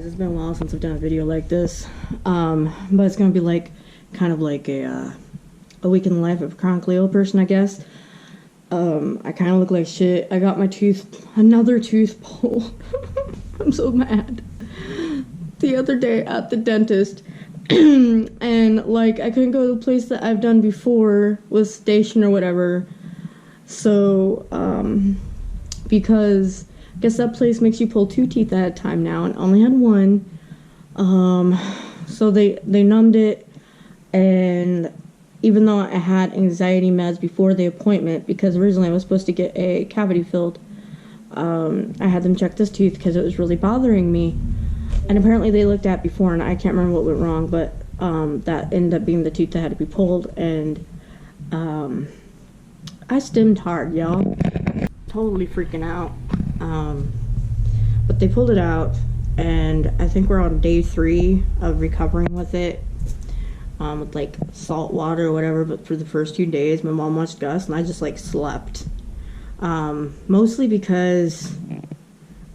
it's been a while since I've done a video like this, but it's gonna be like kind of like a week in the life of a chronically ill person, I guess. I kind of look like shit. I got my another tooth pulled. I'm so mad. The other day at the dentist, and like I couldn't go to the place that I've done before with station or whatever. So because I guess that place makes you pull 2 teeth at a time now, and only had 1. So they numbed it, and even though I had anxiety meds before the appointment, because originally I was supposed to get a cavity filled, I had them check this tooth because it was really bothering me. And apparently they looked at before, and I can't remember what went wrong, but that ended up being the tooth that had to be pulled, and I stemmed hard, y'all. Totally freaking out. But they pulled it out, and I think we're on day 3 of recovering with it, with like salt water or whatever. But for the first 2 days, my mom watched Gus, and I just like slept. Mostly because,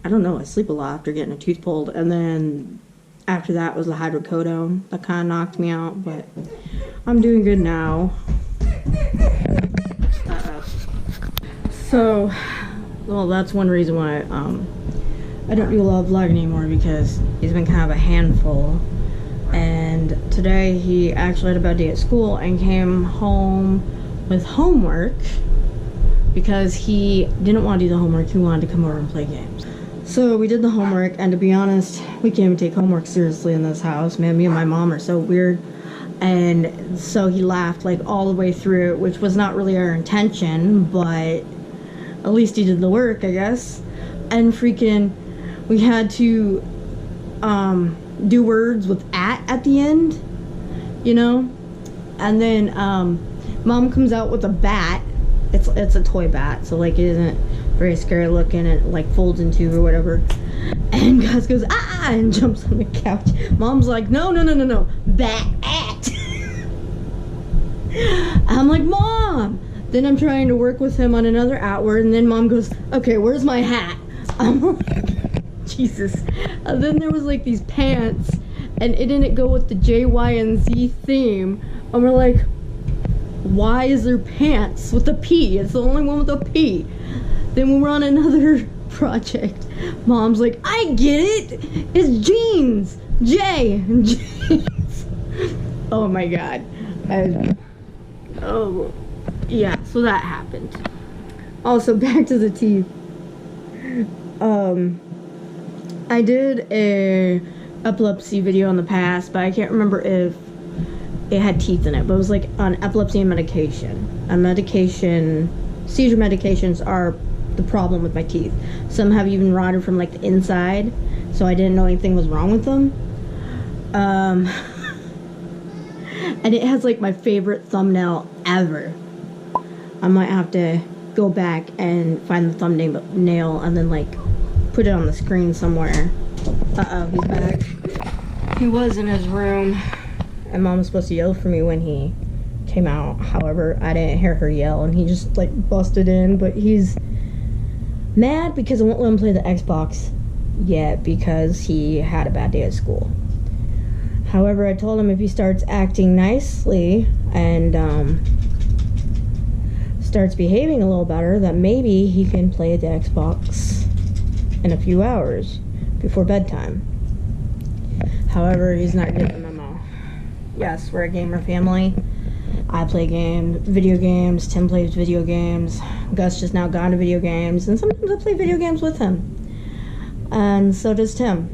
I don't know, I sleep a lot after getting a tooth pulled, and then after that was the hydrocodone that kind of knocked me out, but I'm doing good now. So, well, that's one reason why I don't do a lot of vlogging anymore, because he's been kind of a handful. And today he actually had a bad day at school and came home with homework because he didn't want to do the homework. He wanted to come over and play games. So we did the homework, and to be honest, we can't even take homework seriously in this house. Man, me and my mom are so weird. And so he laughed like all the way through, which was not really our intention, but at least he did the work, I guess. And freaking, we had to do words with at the end, you know? And then mom comes out with a bat. It's a toy bat, so like it isn't very scary looking. It like folds in 2 or whatever. And Gus goes, ah, and jumps on the couch. Mom's like, no, bat at. I'm like, Mom. Then I'm trying to work with him on another at word, and then Mom goes, okay, where's my hat? I'm like, Jesus. And then there was like these pants, and it didn't go with the J, Y, and Z theme. And we're like, why is there pants with a P? It's the only one with a P. Then when we're on another project, Mom's like, I get it. It's jeans. J. Jeans. Oh my God. Oh. Yeah, so that happened. Also, back to the teeth. I did a epilepsy video in the past, but I can't remember if it had teeth in it. But it was like on epilepsy and medication. Seizure medications are the problem with my teeth. Some have even rotted from like the inside, so I didn't know anything was wrong with them. And it has like my favorite thumbnail ever. I might have to go back and find the thumbnail and then like put it on the screen somewhere. Uh-oh, he's back. He was in his room, and Mom was supposed to yell for me when he came out. However, I didn't hear her yell, and he just like busted in. But he's mad because I won't let him play the Xbox yet because he had a bad day at school. However, I told him if he starts acting nicely and starts behaving a little better, that maybe he can play the Xbox in a few hours before bedtime. However, he's not getting the memo. Yes, we're a gamer family. I play video games. Tim plays video games. Gus just now got into video games, and sometimes I play video games with him. And so does Tim.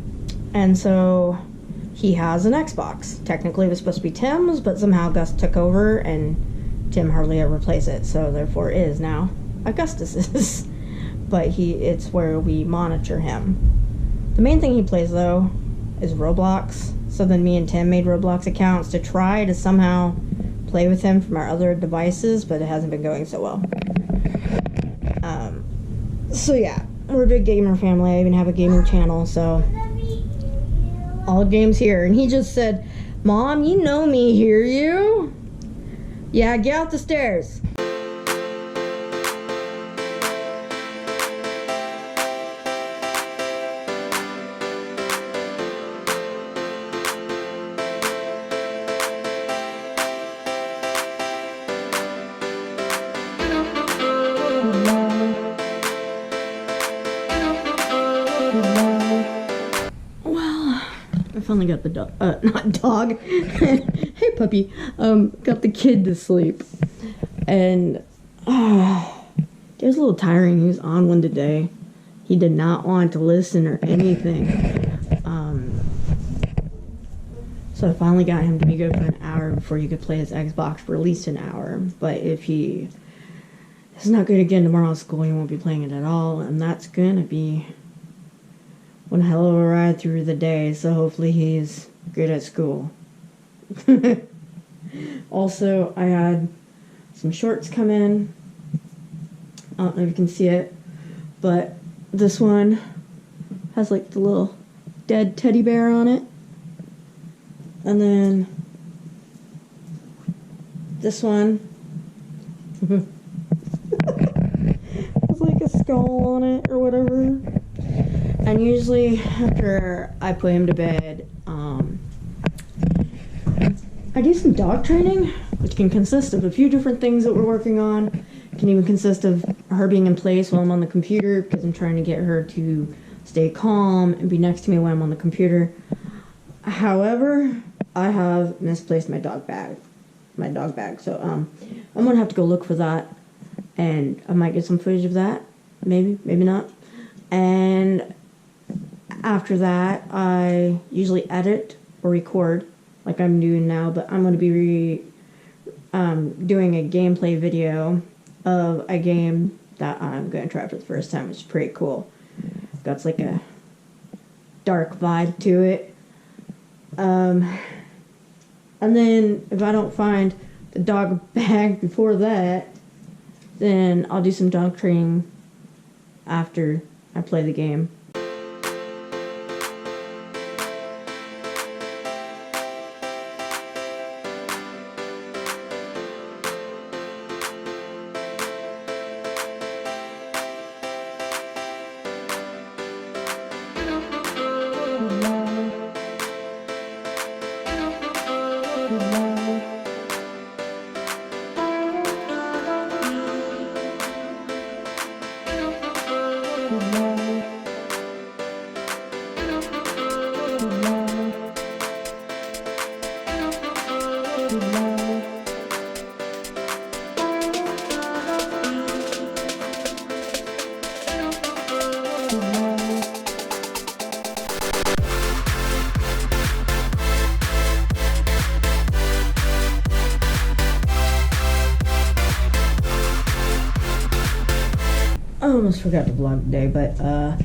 And so he has an Xbox. Technically it was supposed to be Tim's, but somehow Gus took over, and Tim hardly ever plays it, so therefore it is now Augustus's. But it's where we monitor him. The main thing he plays though is Roblox. So then me and Tim made Roblox accounts to try to somehow play with him from our other devices, but it hasn't been going so well. So yeah, we're a big gamer family. I even have a gamer channel, so all games here. And he just said, Mom, you know me, hear you? Yeah, get out the stairs. finally got the dog, not dog, hey puppy, got the kid to sleep. And it was a little tiring. He was on one today. He did not want to listen or anything. So I finally got him to be good for an hour before you could play his Xbox for at least an hour. But if he is not good again tomorrow at school, he won't be playing it at all. And that's going to be one hell of a ride through the day. So hopefully he's good at school. Also, I had some shorts come in. I don't know if you can see it. But this one has like the little dead teddy bear on it. And then this one has like a skull on it or whatever. And usually after I put him to bed, I do some dog training, which can consist of a few different things that we're working on. It can even consist of her being in place while I'm on the computer, because I'm trying to get her to stay calm and be next to me when I'm on the computer. However, I have misplaced my dog bag. So I'm gonna have to go look for that, and I might get some footage of that. Maybe not. And after that, I usually edit or record, like I'm doing now. But I'm gonna be doing a gameplay video of a game that I'm gonna try for the first time, which is pretty cool. It's got like a dark vibe to it. And then if I don't find the dog bag before that, then I'll do some dog training after I play the game. I almost forgot to vlog today, but I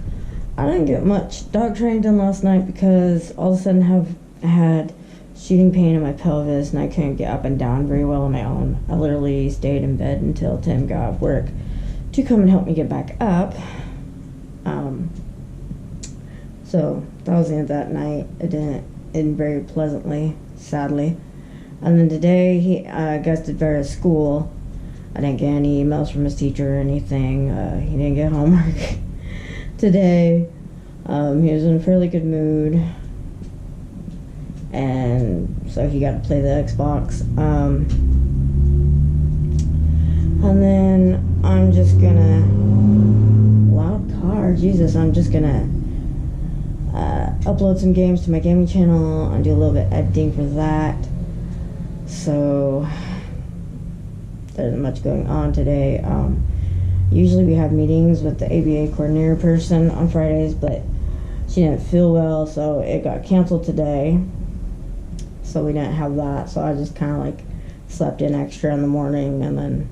didn't get much dog training done last night because all of a sudden I had shooting pain in my pelvis and I couldn't get up and down very well on my own. I literally stayed in bed until Tim got off work to come and help me get back up. So that was the end of that night. It didn't end very pleasantly, sadly. And then today, I guess did better at school. I didn't get any emails from his teacher or anything. He didn't get homework today. He was in a fairly good mood. And so he got to play the Xbox. And then I'm just gonna, loud car, Jesus, I'm just gonna upload some games to my gaming channel and do a little bit of editing for that. So there isn't much going on today. Usually we have meetings with the ABA coordinator person on Fridays, but she didn't feel well, so it got canceled today. So we didn't have that, so I just kind of like slept in extra in the morning and then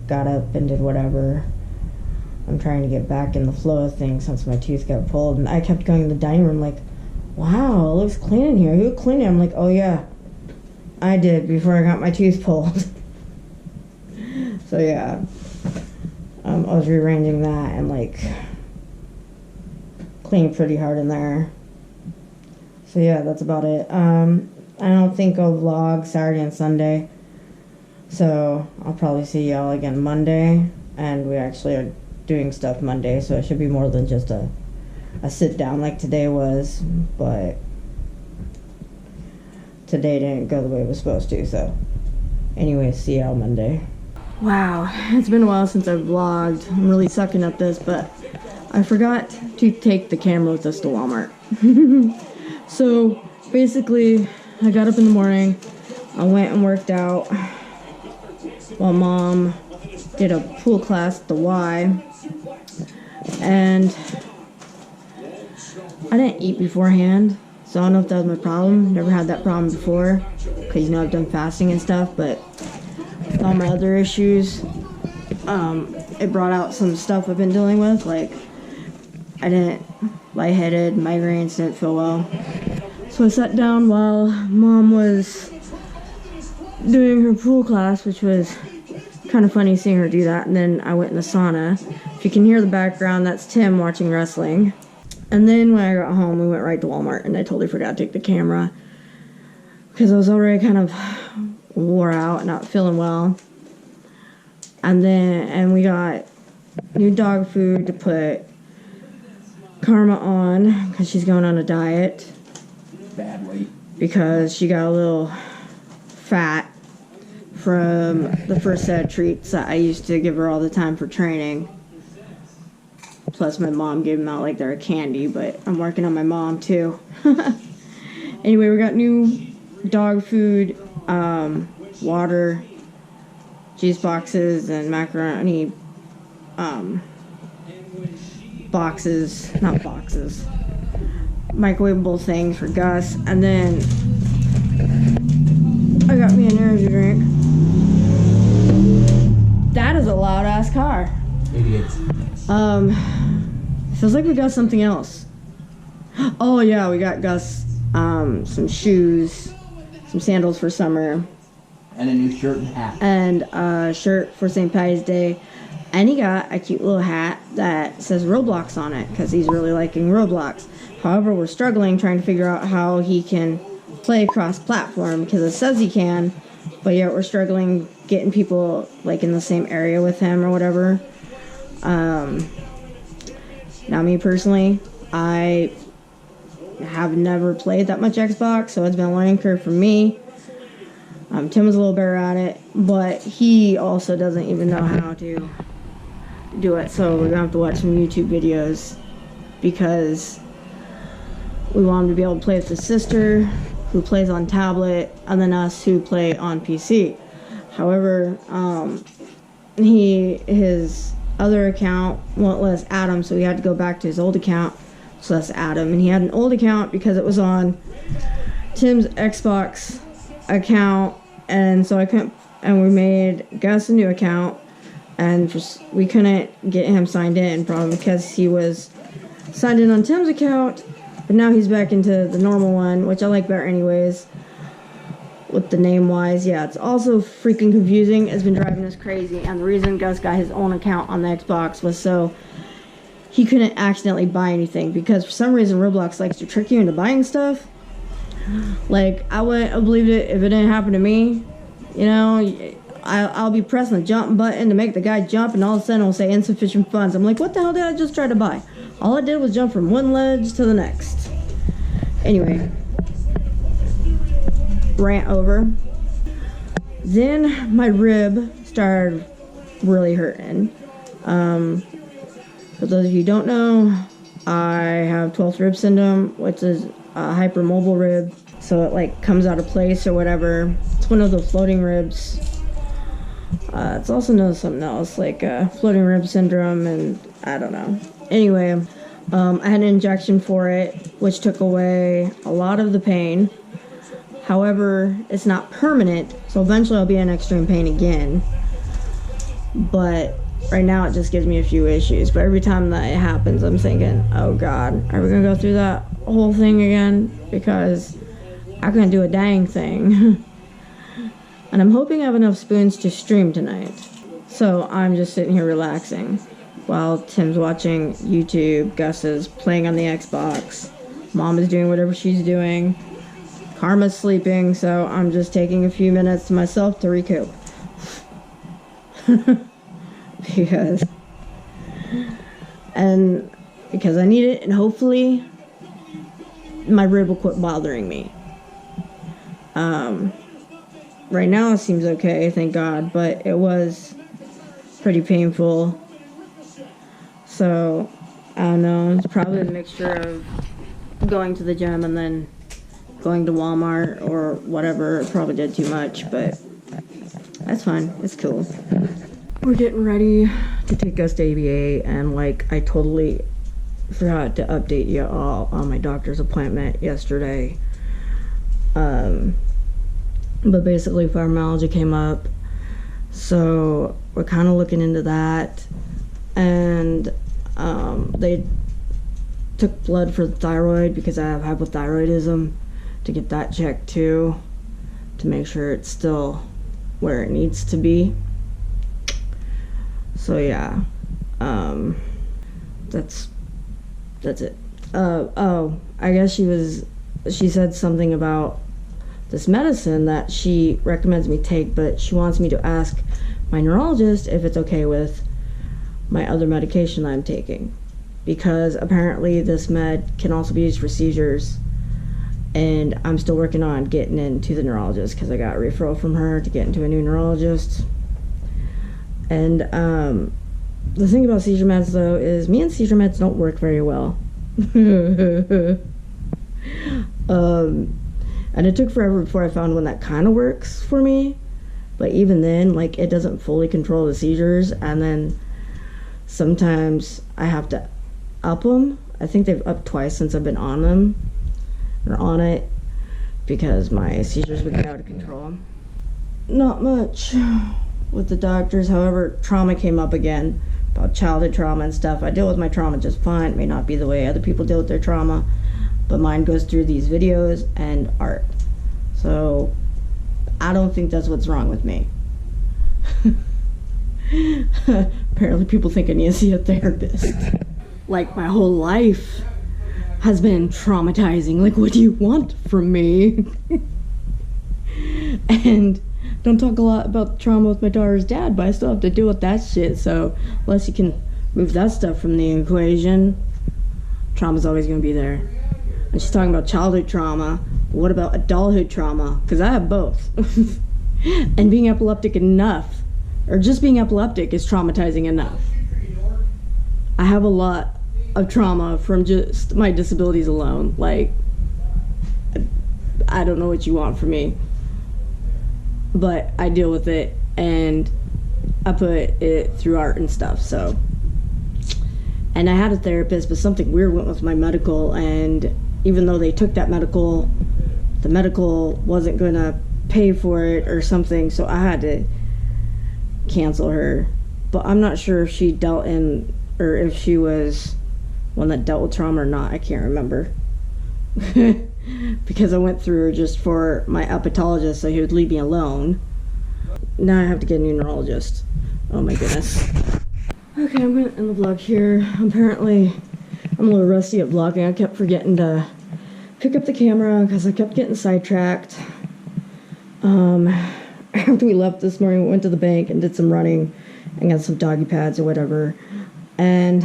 got up and did whatever. I'm trying to get back in the flow of things since my tooth got pulled, and I kept going to the dining room like, wow, it looks clean in here. Who cleaned it? I'm like, oh yeah, I did before I got my tooth pulled. So yeah, I was rearranging that and like cleaning pretty hard in there. So yeah, that's about it. I don't think I'll vlog Saturday and Sunday, so I'll probably see y'all again Monday, and we actually are doing stuff Monday, so it should be more than just a sit down like today was, but today didn't go the way it was supposed to, so anyway, see y'all Monday. Wow, it's been a while since I've vlogged. I'm really sucking at this, but I forgot to take the camera with us to Walmart. So basically, I got up in the morning, I went and worked out while Mom did a pool class at the Y, and I didn't eat beforehand, so I don't know if that was my problem. Never had that problem before, because you know I've done fasting and stuff, but with all my other issues, it brought out some stuff I've been dealing with, like lightheaded, migraines, didn't feel well. So I sat down while Mom was doing her pool class, which was kind of funny seeing her do that, and then I went in the sauna. If you can hear the background, that's Tim watching wrestling. And then when I got home, we went right to Walmart, and I totally forgot to take the camera because I was already kind of wore out, not feeling well. And we got new dog food to put Karma on because she's going on a diet. Badly. Because she got a little fat from the first set of treats that I used to give her all the time for training. Plus my mom gave them out like they're a candy, but I'm working on my mom too. Anyway, we got new dog food, water, juice boxes, and macaroni boxes, not boxes, microwavable things for Gus, and then I got me an energy drink. That is a loud ass car. Idiots. Feels like we got something else. Oh yeah, we got Gus some shoes, some sandals for summer, And a new shirt and hat. and a shirt for St. Patty's Day. And he got a cute little hat that says Roblox on it because he's really liking Roblox. However, we're struggling trying to figure out how he can play cross-platform because it says he can, but yet we're struggling getting people like in the same area with him or whatever. Now me personally, I have never played that much Xbox, so it's been a learning curve for me. Tim was a little better at it, but he also doesn't even know how to do it, so we're gonna have to watch some YouTube videos because we want him to be able to play with his sister who plays on tablet and then us who play on PC. However, his other account won't let us add him, so we had to go back to his old account so let's add him. And he had an old account because it was on Tim's Xbox account, and so I couldn't, and we made Gus a new account, and we couldn't get him signed in, probably because he was signed in on Tim's account, but now he's back into the normal one, which I like better anyways, with the name wise. Yeah, it's also freaking confusing. It's been driving us crazy, and the reason Gus got his own account on the Xbox was so he couldn't accidentally buy anything, because for some reason Roblox likes to trick you into buying stuff. Like, I wouldn't have believed it if it didn't happen to me. You know, I'll be pressing the jump button to make the guy jump, and all of a sudden it'll say insufficient funds. I'm like, what the hell did I just try to buy? All I did was jump from one ledge to the next. Anyway, rant over. Then my rib started really hurting. For those of you who don't know, I have 12th rib syndrome, which is a hypermobile rib, so it like comes out of place or whatever. It's one of the floating ribs. It's also known as something else, like floating rib syndrome, and I don't know. Anyway, I had an injection for it, which took away a lot of the pain. However, it's not permanent, so eventually I'll be in extreme pain again. But right now it just gives me a few issues. But every time that it happens, I'm thinking, oh God, are we gonna go through that whole thing again? Because I couldn't do a dang thing. And I'm hoping I have enough spoons to stream tonight. So I'm just sitting here relaxing while Tim's watching YouTube, Gus is playing on the Xbox, Mom is doing whatever she's doing, Karma's sleeping, so I'm just taking a few minutes to myself to recoup. because I need it, and hopefully my rib will quit bothering me. Right now it seems okay, thank God, but it was pretty painful. So I don't know, it's probably a mixture of going to the gym and then going to Walmart or whatever. Probably did too much, but that's fine. It's cool. We're getting ready to take us to ABA, and like I totally forgot to update you all on my doctor's appointment yesterday. But basically fibromyalgia came up, so we're kind of looking into that, and they took blood for the thyroid because I have hypothyroidism, to get that checked too, to make sure it's still where it needs to be. So yeah, that's it. Oh, I guess she said something about this medicine that she recommends me take, but she wants me to ask my neurologist if it's okay with my other medication that I'm taking, because apparently this med can also be used for seizures, and I'm still working on getting into the neurologist because I got a referral from her to get into a new neurologist. And the thing about seizure meds though is me and seizure meds don't work very well. And it took forever before I found one that kind of works for me, but even then, like, it doesn't fully control the seizures, and then sometimes I have to up them. I think they've upped twice since I've been on them, or on it, because my seizures would get out of control. Not much with the doctors. However, trauma came up again, about childhood trauma and stuff. I deal with my trauma just fine. It may not be the way other people deal with their trauma, but mine goes through these videos and art. So I don't think that's what's wrong with me. Apparently people think I need to see a therapist. Like, my whole life has been traumatizing. Like, what do you want from me? And don't talk a lot about trauma with my daughter's dad, but I still have to deal with that shit. So unless you can move that stuff from the equation, trauma's always going to be there. And she's talking about childhood trauma. What about adulthood trauma? Because I have both. And being epileptic enough, or just being epileptic, is traumatizing enough. I have a lot of trauma from just my disabilities alone. Like, I don't know what you want from me, but I deal with it, and I put it through art and stuff. So, and I had a therapist, but something weird went with my medical, and even though they took that medical, the medical wasn't going to pay for it or something, so I had to cancel her. But I'm not sure if she dealt in, or if she was one that dealt with trauma or not. I can't remember. Because I went through her just for my epileptologist, so he would leave me alone. Now I have to get a new neurologist. Oh my goodness. Okay, I'm going to end the vlog here. Apparently, I'm a little rusty at vlogging. I kept forgetting to pick up the camera because I kept getting sidetracked. After we left this morning, we went to the bank and did some running and got some doggy pads or whatever. And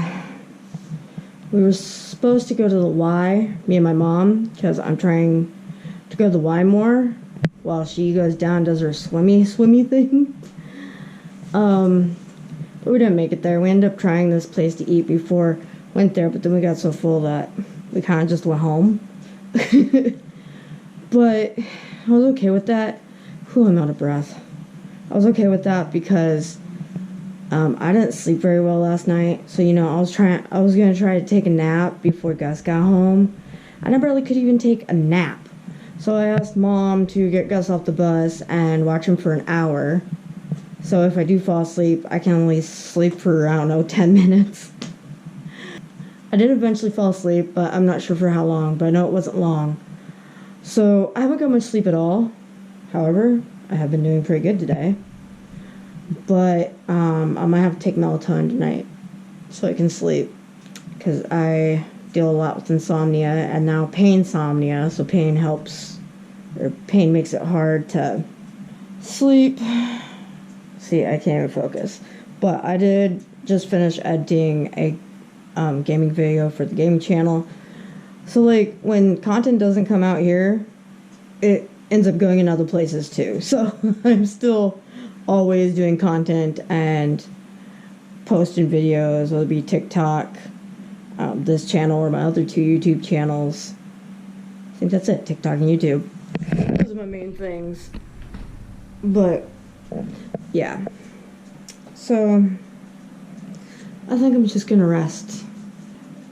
we were supposed to go to the Y, me and my mom, because I'm trying to go to the Y more while she goes down and does her swimmy thing. But we didn't make it there. We ended up trying this place to eat before went there, but then we got so full that we kind of just went home. But I was okay with that. I'm out of breath. I was okay with that because I didn't sleep very well last night. So, I was going to try to take a nap before Gus got home. I never really could even take a nap. So I asked Mom to get Gus off the bus and watch him for an hour. So if I do fall asleep, I can only sleep for, 10 minutes. I did eventually fall asleep, but I'm not sure for how long, but I know it wasn't long. So I haven't got much sleep at all. Dehowever, I have been doing pretty good today. But I might have to take melatonin tonight so I can sleep, because I deal a lot with insomnia and now painsomnia. So pain makes it hard to sleep. See, I can't even focus. But I did just finish editing a gaming video for the gaming channel. So when content doesn't come out here, it ends up going in other places too. So I'm still always doing content and posting videos, whether it be TikTok, this channel, or my other 2 YouTube channels. think that's it. TikTok and YouTube. Those are my main things. But, yeah. So, I think I'm just gonna rest.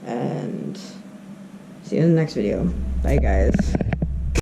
And see you in the next video. Bye, guys.